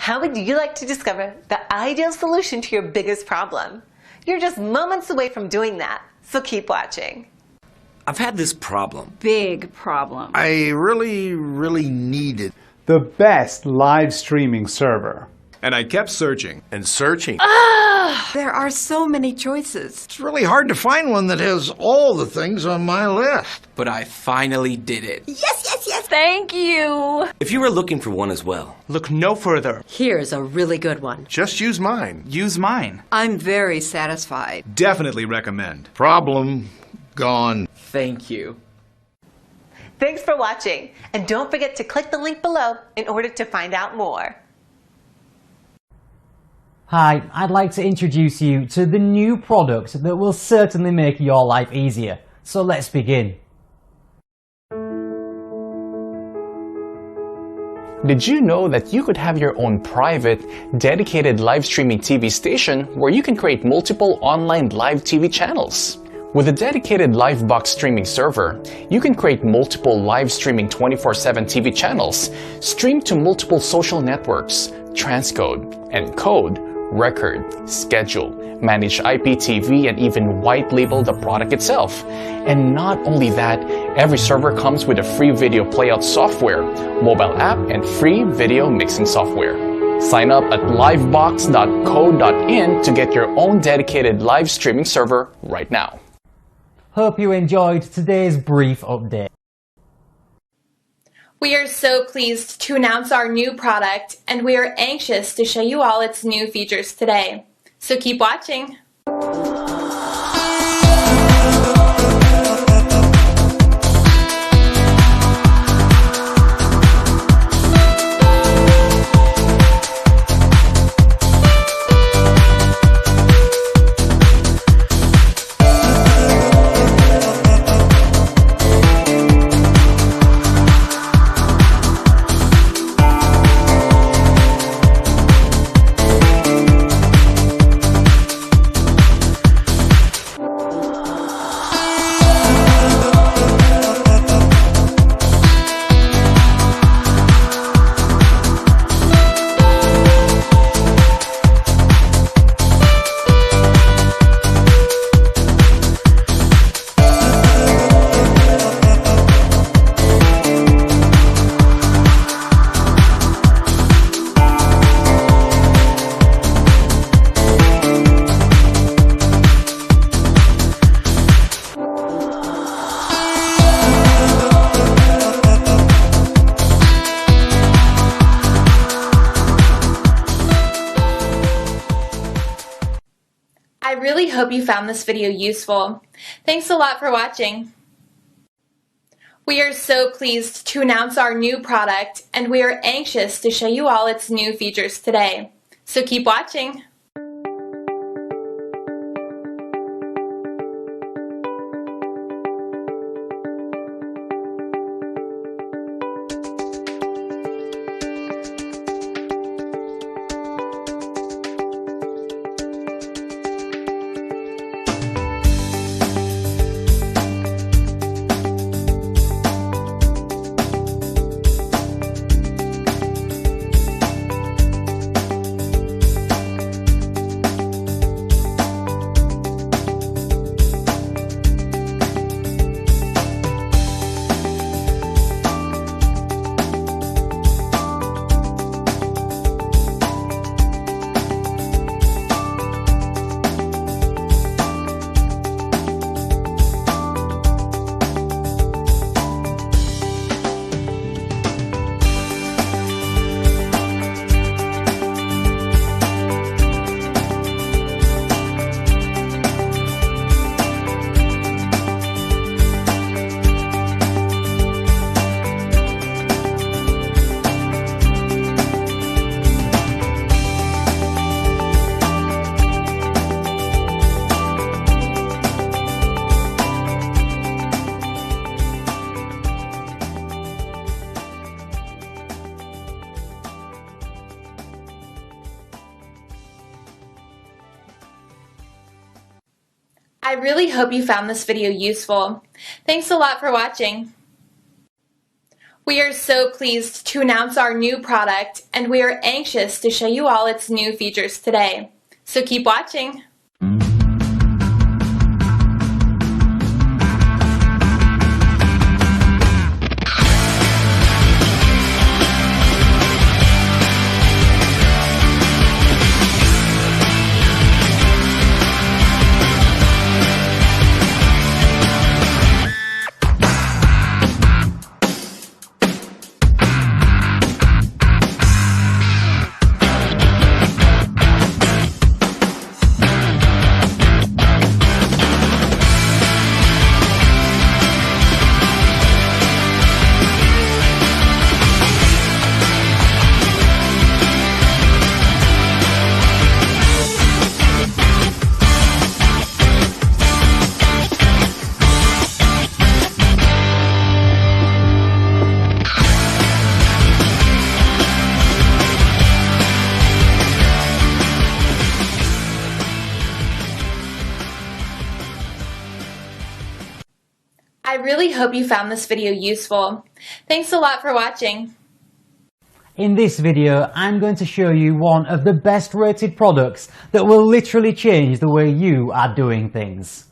How would you like to discover the ideal solution to your biggest problem? You're just moments away from doing that, so keep watching. I've had this problem. Big problem. I really needed The best live streaming server. And I kept searching. and searching. There are so many choices. It's really hard to find one that has all the things on my list. But I finally did it. Yes! Thank you! If you were looking for one as well, Look no further. Here's a really good one. Just use mine. Use mine. I'm very satisfied. Definitely recommend. Problem gone. thank you. Thanks for watching, and don't forget to click the link below in order to find out more. Hi, I'd like to introduce you to the new product that will certainly make your life easier. So let's begin. Did you know that you could have your own private, dedicated live streaming TV station where you can create multiple online live TV channels? With a dedicated Livebox streaming server, you can create multiple live streaming 24/7 TV channels, stream to multiple social networks, transcode, encode, record, schedule, manage IPTV, and even white label the product itself. And not only that, every server comes with a free video playout software, mobile app, and free video mixing software. Sign up at livebox.co.in to get your own dedicated live streaming server right now. Hope you enjoyed today's brief update. We are so pleased to announce our new product, and we are anxious to show you all its new features today. So keep watching. I really hope you found this video useful. Thanks a lot for watching. We are so pleased to announce our new product, and we are anxious to show you all its new features today. So keep watching. I really hope you found this video useful. Thanks a lot for watching. We are so pleased to announce our new product, and we are anxious to show you all its new features today. So keep watching. I really hope you found this video useful. Thanks a lot for watching. In this video, I'm going to show you one of the best rated products that will literally change the way you are doing things.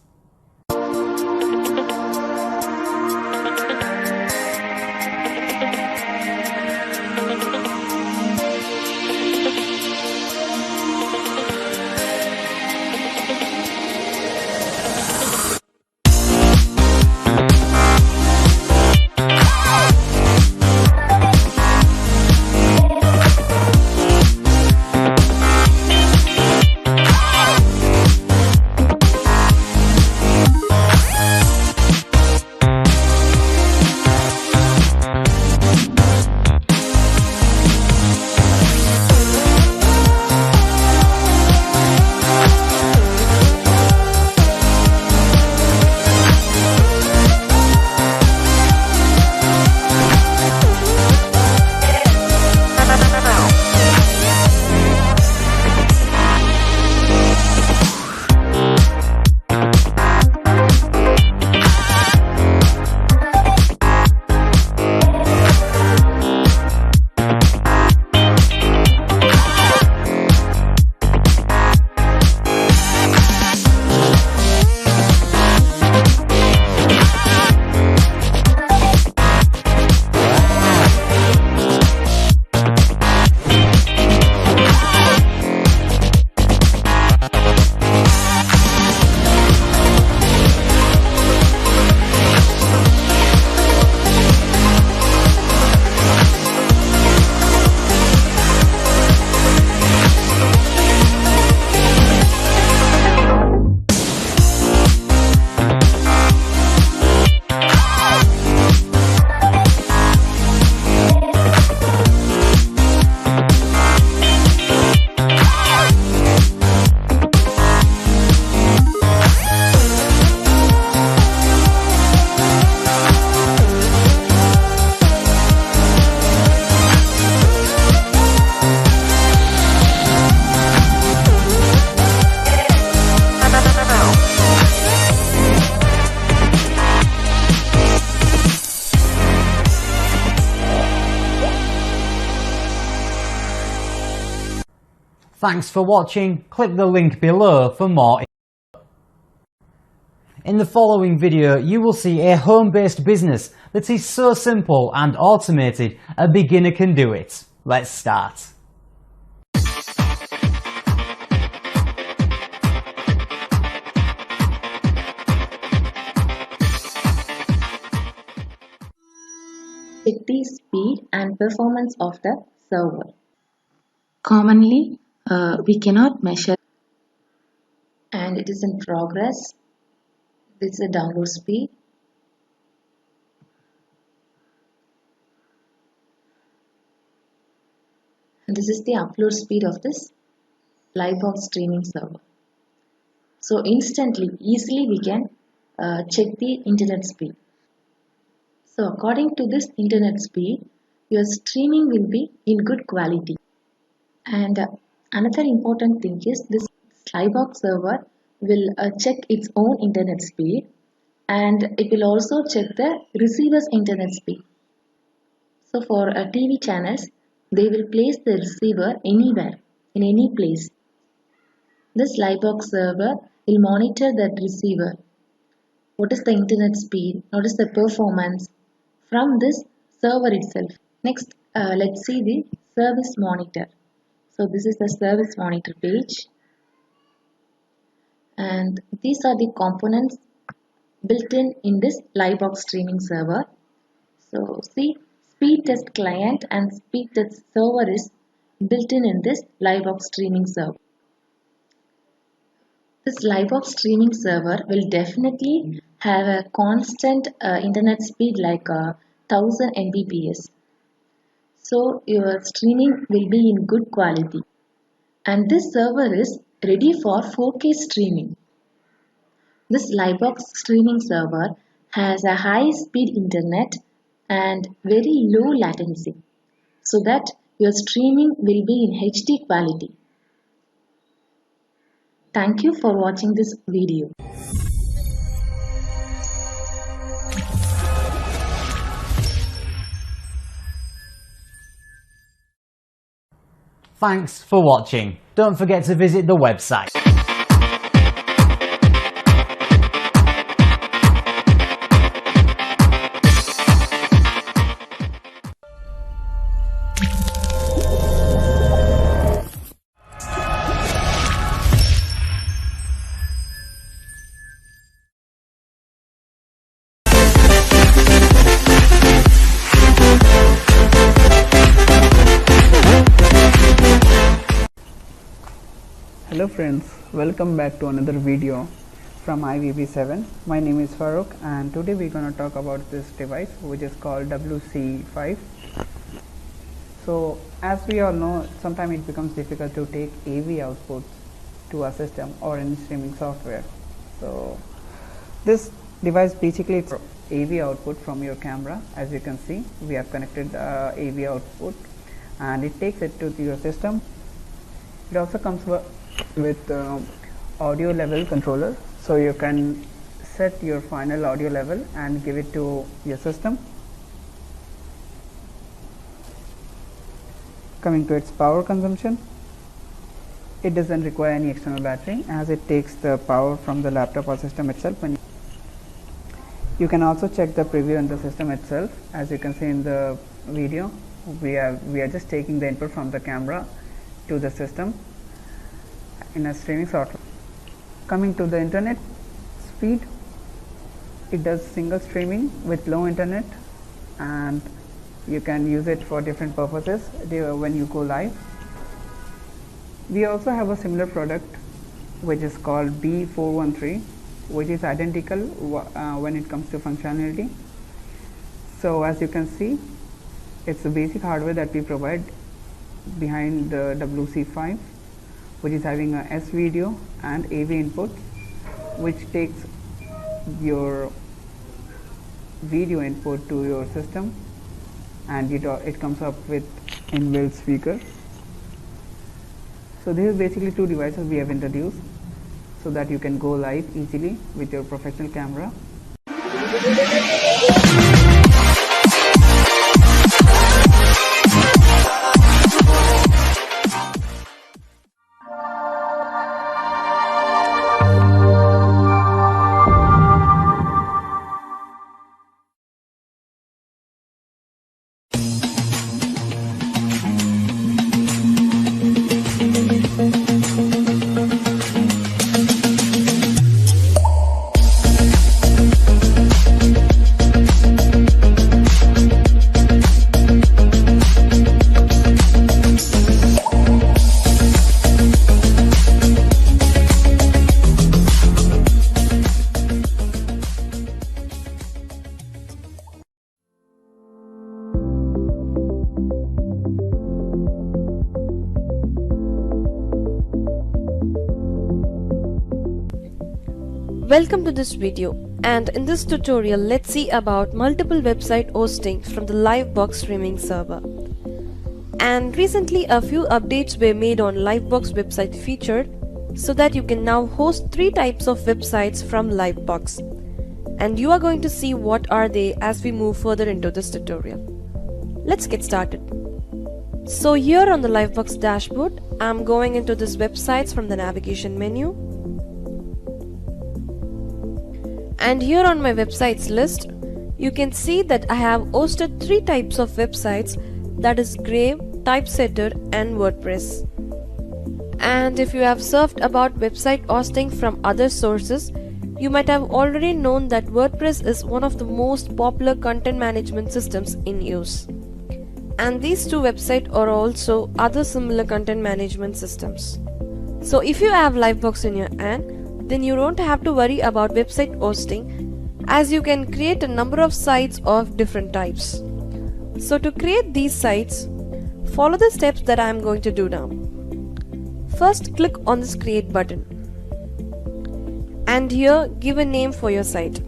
Thanks for watching. Click the link below for more. In the following video, you will see a home-based business that is so simple and automated, a beginner can do it. Let's start. Check the speed and performance of the server. Commonly, we cannot measure, and it is in progress. This is the download speed. And this is the upload speed of this Livebox streaming server. So instantly, easily we can check the internet speed. So according to this internet speed, your streaming will be in good quality. And another important thing is this Livebox server will check its own internet speed, and it will also check the receiver's internet speed. So for TV channels, they will place the receiver anywhere, in any place. This Livebox server will monitor that receiver. What is the internet speed? What is the performance from this server itself? Next, let's see the service monitor. So this is the service monitor page, and these are the components built in this Livebox streaming server. So see, speed test client and speed test server is built in this Livebox streaming server. This Livebox streaming server will definitely have a constant internet speed like 1000 Mbps. So your streaming will be in good quality. And this server is ready for 4K streaming. This Livebox streaming server has a high speed internet and very low latency, so that your streaming will be in HD quality. Thank you for watching this video. Thanks for watching. Don't forget to visit the website. Hello friends, welcome back to another video from IVV7. My name is Farooq and today we're going to talk about this device which is called WC5. So as we all know, sometimes it becomes difficult to take AV outputs to a system or any streaming software. So this device basically is AV output from your camera. As you can see, we have connected the AV output and it takes it to your system. It also comes with audio level controller, so you can set your final audio level and give it to your system. Coming to its power consumption, it doesn't require any external battery as it takes the power from the laptop or system itself. And you can also check the preview on the system itself. As you can see in the video, we are just taking the input from the camera to the system in a streaming software. Coming to the internet speed, it does single streaming with low internet and you can use it for different purposes when you go live. We also have a similar product which is called B413, which is identical when it comes to functionality. So as you can see, it's the basic hardware that we provide behind the WC5, which is having a S video and AV input, which takes your video input to your system, and it comes up with inbuilt speaker. So this is basically two devices we have introduced so that you can go live easily with your professional camera. Welcome to this video, and in this tutorial let's see about multiple website hosting from the Livebox streaming server. And recently a few updates were made on Livebox website feature so that you can now host 3 types of websites from Livebox. And you are going to see what are they as we move further into this tutorial. Let's get started. So here on the Livebox dashboard, I'm going into this websites from the navigation menu. And here on my websites list, you can see that I have hosted 3 types of websites, that is Grave, Typesetter and WordPress. And if you have surfed about website hosting from other sources, you might have already known that WordPress is one of the most popular content management systems in use. And these 2 websites are also other similar content management systems. So if you have Livebox in your hand, then you don't have to worry about website hosting, as you can create a number of sites of different types. So to create these sites, follow the steps that I am going to do now. First, click on this create button. And here give a name for your site.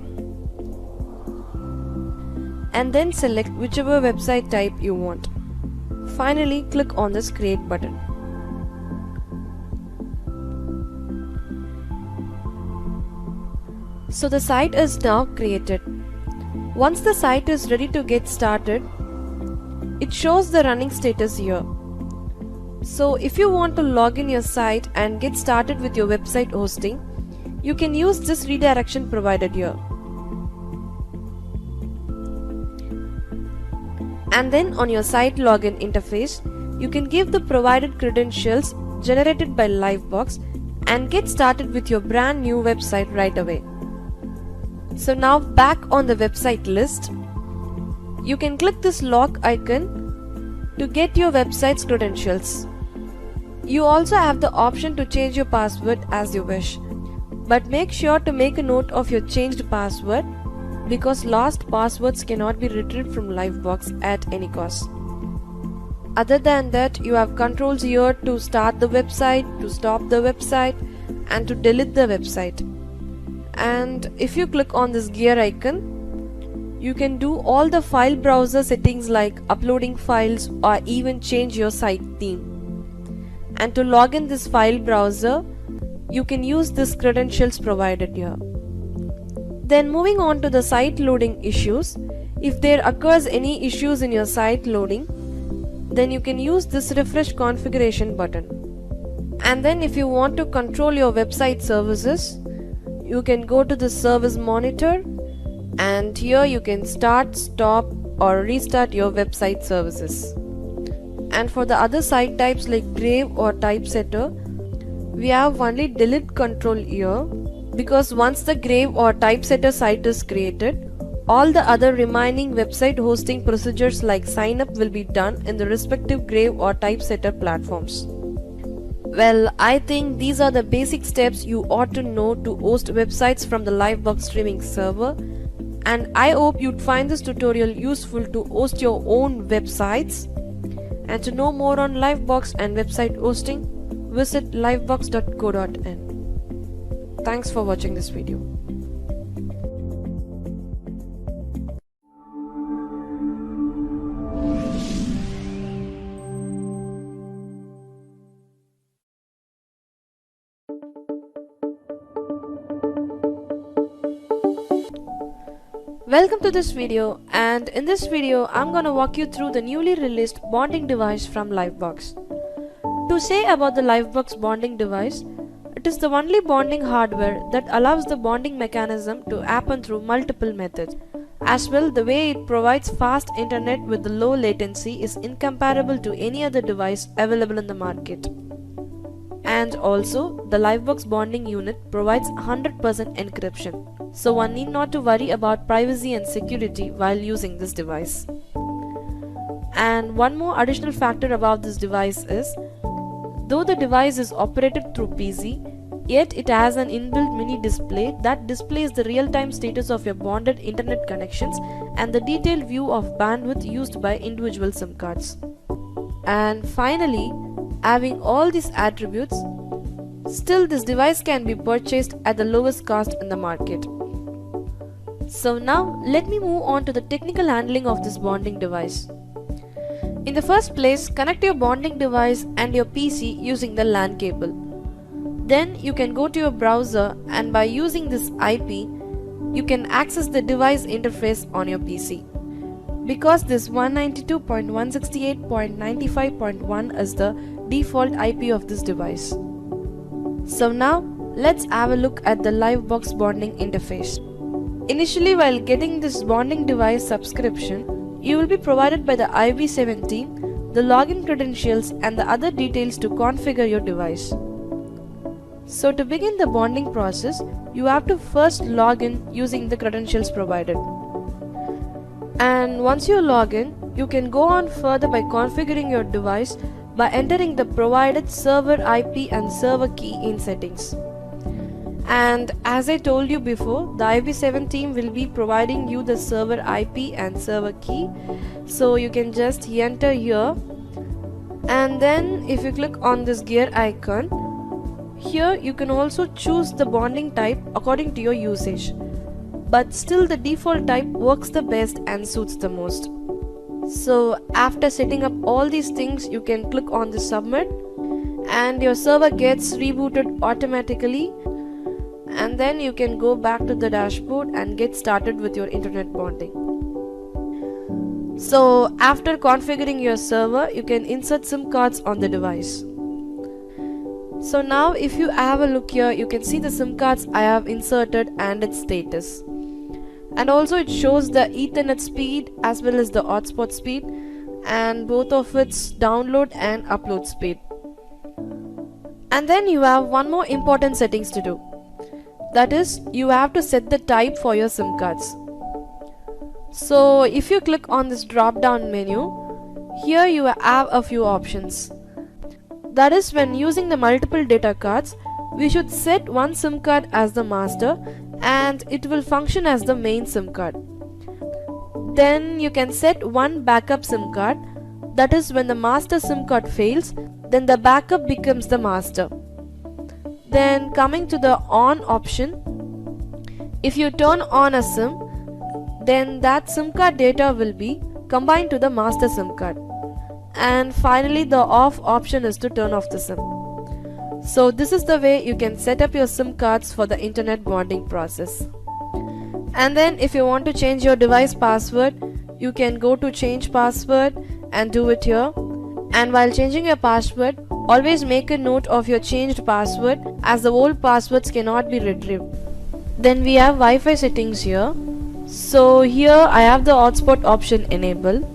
And then select whichever website type you want. Finally, click on this create button. So the site is now created. Once the site is ready to get started, it shows the running status here. So if you want to log in your site and get started with your website hosting, you can use this redirection provided here. And then on your site login interface, you can give the provided credentials generated by Livebox and get started with your brand new website right away. So now back on the website list, you can click this lock icon to get your website's credentials. You also have the option to change your password as you wish, but make sure to make a note of your changed password, because lost passwords cannot be retrieved from Livebox at any cost. Other than that, you have controls here to start the website, to stop the website and to delete the website. And if you click on this gear icon, you can do all the file browser settings like uploading files or even change your site theme. And to log in this file browser, you can use this credentials provided here. Then moving on to the site loading issues, if there occurs any issues in your site loading, then you can use this refresh configuration button. And then if you want to control your website services, you can go to the service monitor, and here you can start, stop or restart your website services. And for the other site types like Grave or Typesetter, we have only delete control here, because once the Grave or Typesetter site is created, all the other remaining website hosting procedures like sign up will be done in the respective Grave or Typesetter platforms. Well, I think these are the basic steps you ought to know to host websites from the Livebox streaming server, and I hope you'd find this tutorial useful to host your own websites. And to know more on Livebox and website hosting, visit livebox.co.in. Thanks for watching this video. Welcome to this video, and in this video I'm gonna walk you through the newly released bonding device from Livebox. To say about the Livebox bonding device, it is the only bonding hardware that allows the bonding mechanism to happen through multiple methods. As well, the way it provides fast internet with the low latency is incomparable to any other device available in the market. And also, the Livebox bonding unit provides 100% encryption, so one need not to worry about privacy and security while using this device. And one more additional factor about this device is, though the device is operated through PC, yet it has an inbuilt mini display that displays the real-time status of your bonded internet connections and the detailed view of bandwidth used by individual SIM cards. And finally, having all these attributes, still this device can be purchased at the lowest cost in the market. So now let me move on to the technical handling of this bonding device. In the first place, connect your bonding device and your PC using the LAN cable. Then you can go to your browser, and by using this IP, you can access the device interface on your PC. because this 192.168.95.1 is the default IP of this device. So now let's have a look at the Livebox bonding interface. Initially, while getting this bonding device subscription, you will be provided by the IV7 team the login credentials and the other details to configure your device. So to begin the bonding process, you have to first log in using the credentials provided. And once you log in, you can go on further by configuring your device by entering the provided server IP and server key in settings. And as I told you before, the IV7 team will be providing you the server IP and server key, so you can just enter here, and then if you click on this gear icon, here you can also choose the bonding type according to your usage, but still the default type works the best and suits the most. So after setting up all these things, you can click on the submit and your server gets rebooted automatically, and then you can go back to the dashboard and get started with your internet bonding. So after configuring your server, you can insert SIM cards on the device. So now if you have a look here, you can see the SIM cards I have inserted and its status. And also it shows the Ethernet speed as well as the hotspot speed and both of its download and upload speed. And then you have one more important settings to do. That is, you have to set the type for your SIM cards. So if you click on this drop down menu, here you have a few options. That is, when using the multiple data cards, we should set one SIM card as the master and it will function as the main SIM card. Then you can set one backup SIM card. That is, when the master SIM card fails, then the backup becomes the master. Then coming to the on option, if you turn on a SIM, then that SIM card data will be combined to the master SIM card. And finally the off option is to turn off the SIM. So this is the way you can set up your SIM cards for the internet bonding process. And then if you want to change your device password, you can go to change password and do it here. And while changing your password, always make a note of your changed password, as the old passwords cannot be retrieved. Then we have Wi-Fi settings here. So here I have the hotspot option enabled.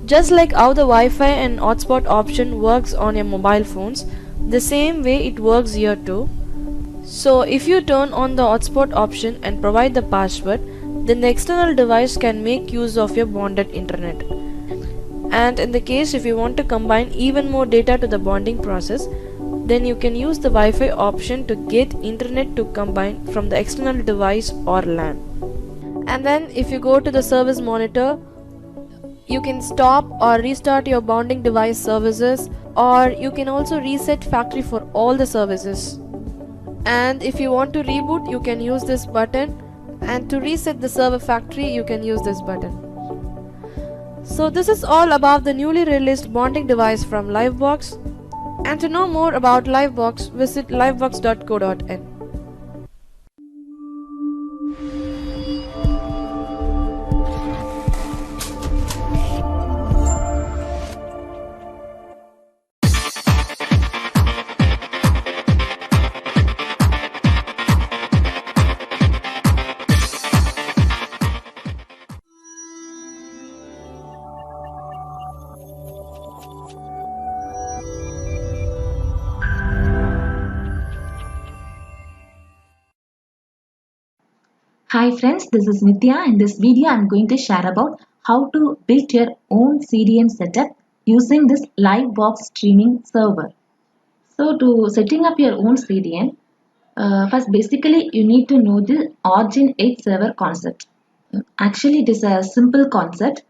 Just like how the Wi-Fi and hotspot option works on your mobile phones, the same way it works here too. So if you turn on the hotspot option and provide the password, then the external device can make use of your bonded internet. And in the case if you want to combine even more data to the bonding process, then you can use the Wi-Fi option to get internet to combine from the external device or LAN. And then if you go to the service monitor, you can stop or restart your bonding device services, or you can also reset factory for all the services. And if you want to reboot, you can use this button, and to reset the server factory you can use this button. So this is all about the newly released bonding device from Livebox, and to know more about Livebox, visit livebox.co.in. Hi friends, this is Nitya. In this video I am going to share about how to build your own CDN setup using this Livebox streaming server. So to setting up your own CDN, first basically you need to know the Origin Edge server concept. Actually it is a simple concept.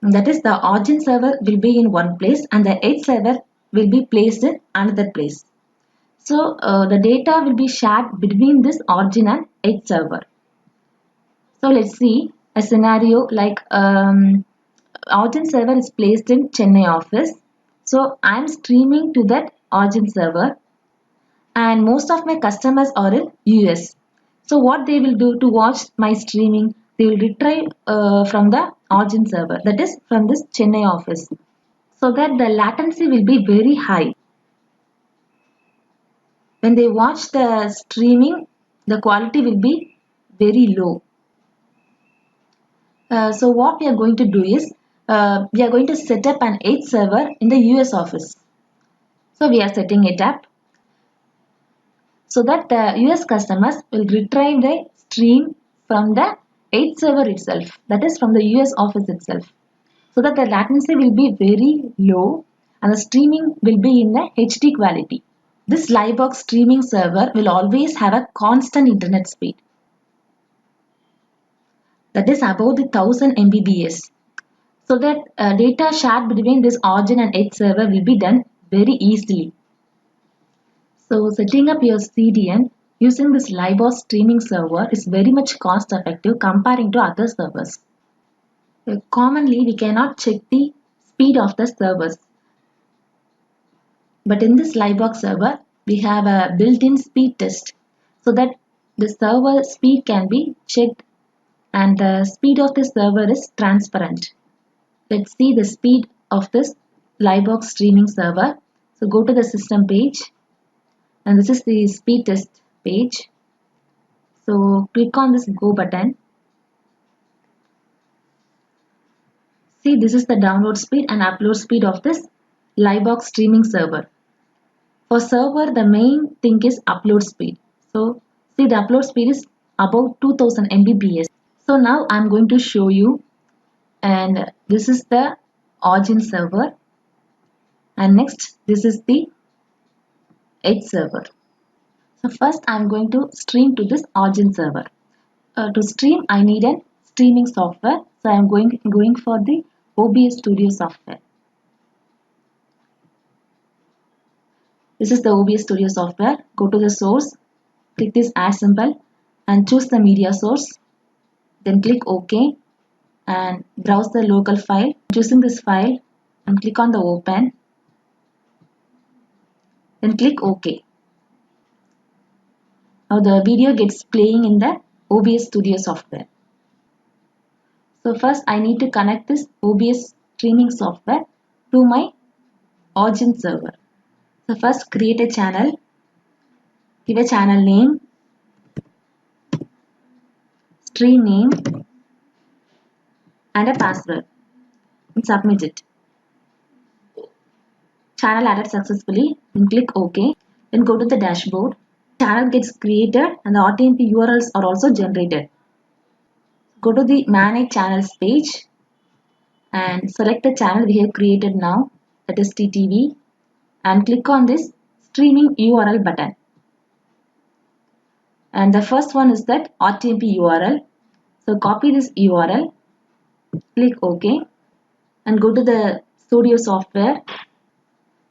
That is, the Origin server will be in one place and the Edge server will be placed in another place. So the data will be shared between this Origin and Edge server. So let's see a scenario like Origin server is placed in Chennai office. So I am streaming to that Origin server, and most of my customers are in US. So what they will do to watch my streaming, they will retrieve from the origin server, that is from this Chennai office, so that the latency will be very high. When they watch the streaming, the quality will be very low. So what we are going to do is, we are going to set up an edge server in the US office. So we are setting it up so that the US customers will retrieve the stream from the edge server itself, that is from the US office itself, so that the latency will be very low and the streaming will be in the HD quality. This Livebox streaming server will always have a constant internet speed, that is above the 1000 Mbps, so that data shared between this origin and edge server will be done very easily. So setting up your CDN using this Livebox streaming server is very much cost effective comparing to other servers. Commonly, we cannot check the speed of the servers, but in this Livebox server, we have a built-in speed test so that the server speed can be checked and the speed of the server is transparent. Let's see the speed of this Livebox streaming server. So go to the system page and this is the speed test page. So click on this go button. See, this is the download speed and upload speed of this Livebox streaming server. For server, the main thing is upload speed. So see, the upload speed is about 2000 Mbps. So now I'm going to show you, and this is the origin server, and next this is the edge server. So first I'm going to stream to this origin server. To stream, I need a streaming software. So I'm going for the OBS Studio software. This is the OBS Studio software. Go to the source, click this add symbol and choose the media source. Then click OK and browse the local file. Choosing this file and click on the open. Then click OK. Now the video gets playing in the OBS Studio software. So first I need to connect this OBS streaming software to my origin server. So first create a channel, give a channel name, stream name and a password and submit it. Channel added successfully, then click OK. Then go to the dashboard. Channel gets created and the RTMP URLs are also generated. Go to the manage channels page and select the channel we have created now, that is TTV, and click on this streaming URL button. And the first one is that RTMP URL. So copy this URL, click OK and go to the Studio software.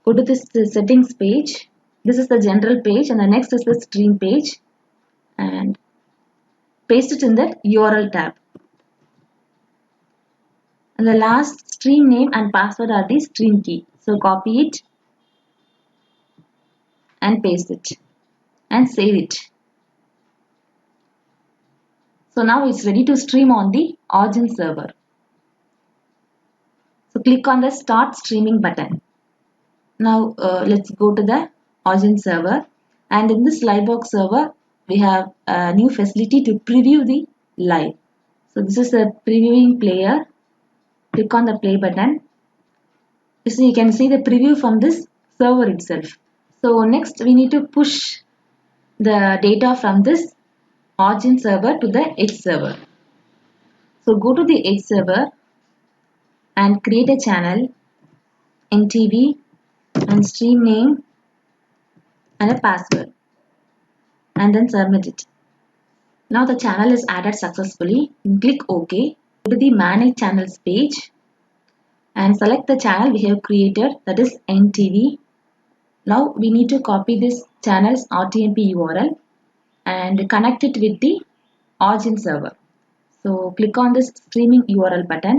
Go to this settings page. This is the general page and the next is the stream page, and paste it in the URL tab. And the last stream name and password are the stream key. So copy it and paste it and save it. So now it's ready to stream on the origin server. So click on the start streaming button. Now let's go to the origin server, and in this Livebox server we have a new facility to preview the live. So this is a previewing player. Click on the play button. So you can see the preview from this server itself. So next we need to push the data from this origin server to the edge server. So go to the edge server and create a channel, NTV and stream name and a password, and then submit it. Now the channel is added successfully. Click OK. Go to the manage channels page and select the channel we have created, that is NTV. Now we need to copy this channel's RTMP URL and connect it with the origin server. So click on this streaming URL button.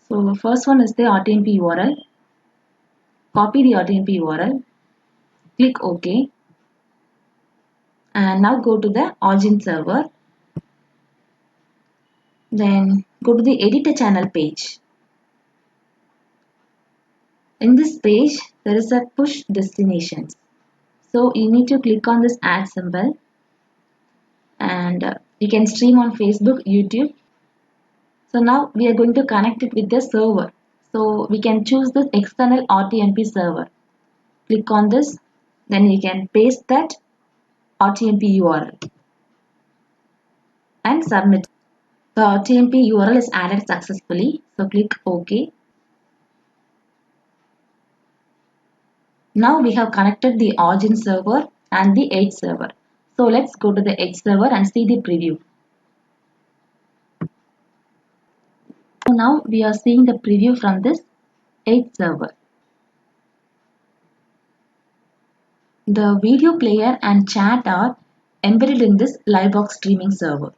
So first one is the RTMP URL. Copy the RTMP URL. Click OK. And now go to the origin server. Then go to the edit a channel page. In this page, there is a push destinations. So you need to click on this add symbol, and you can stream on Facebook, YouTube. So now we are going to connect it with the server. So we can choose this external RTMP server. Click on this, then you can paste that RTMP URL and submit. The RTMP URL is added successfully. So click OK. Now we have connected the origin server and the edge server. So let's go to the edge server and see the preview. So now we are seeing the preview from this edge server. The video player and chat are embedded in this Livebox streaming server.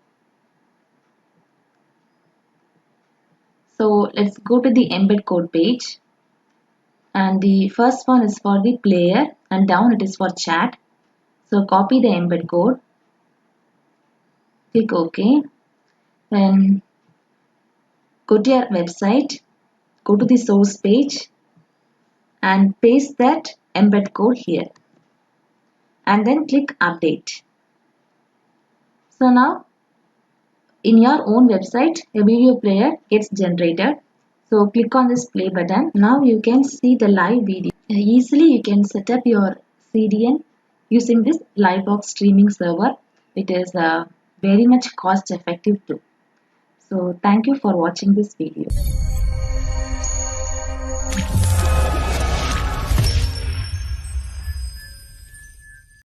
So let's go to the embed code page. And the first one is for the player and down it is for chat. So copy the embed code. Click OK. Then go to your website. Go to the source page and paste that embed code here. And then click update. So now in your own website, a video player gets generated. So click on this play button. Now you can see the live video. Easily you can set up your CDN using this Livebox streaming server. It is very much cost effective too. So thank you for watching this video.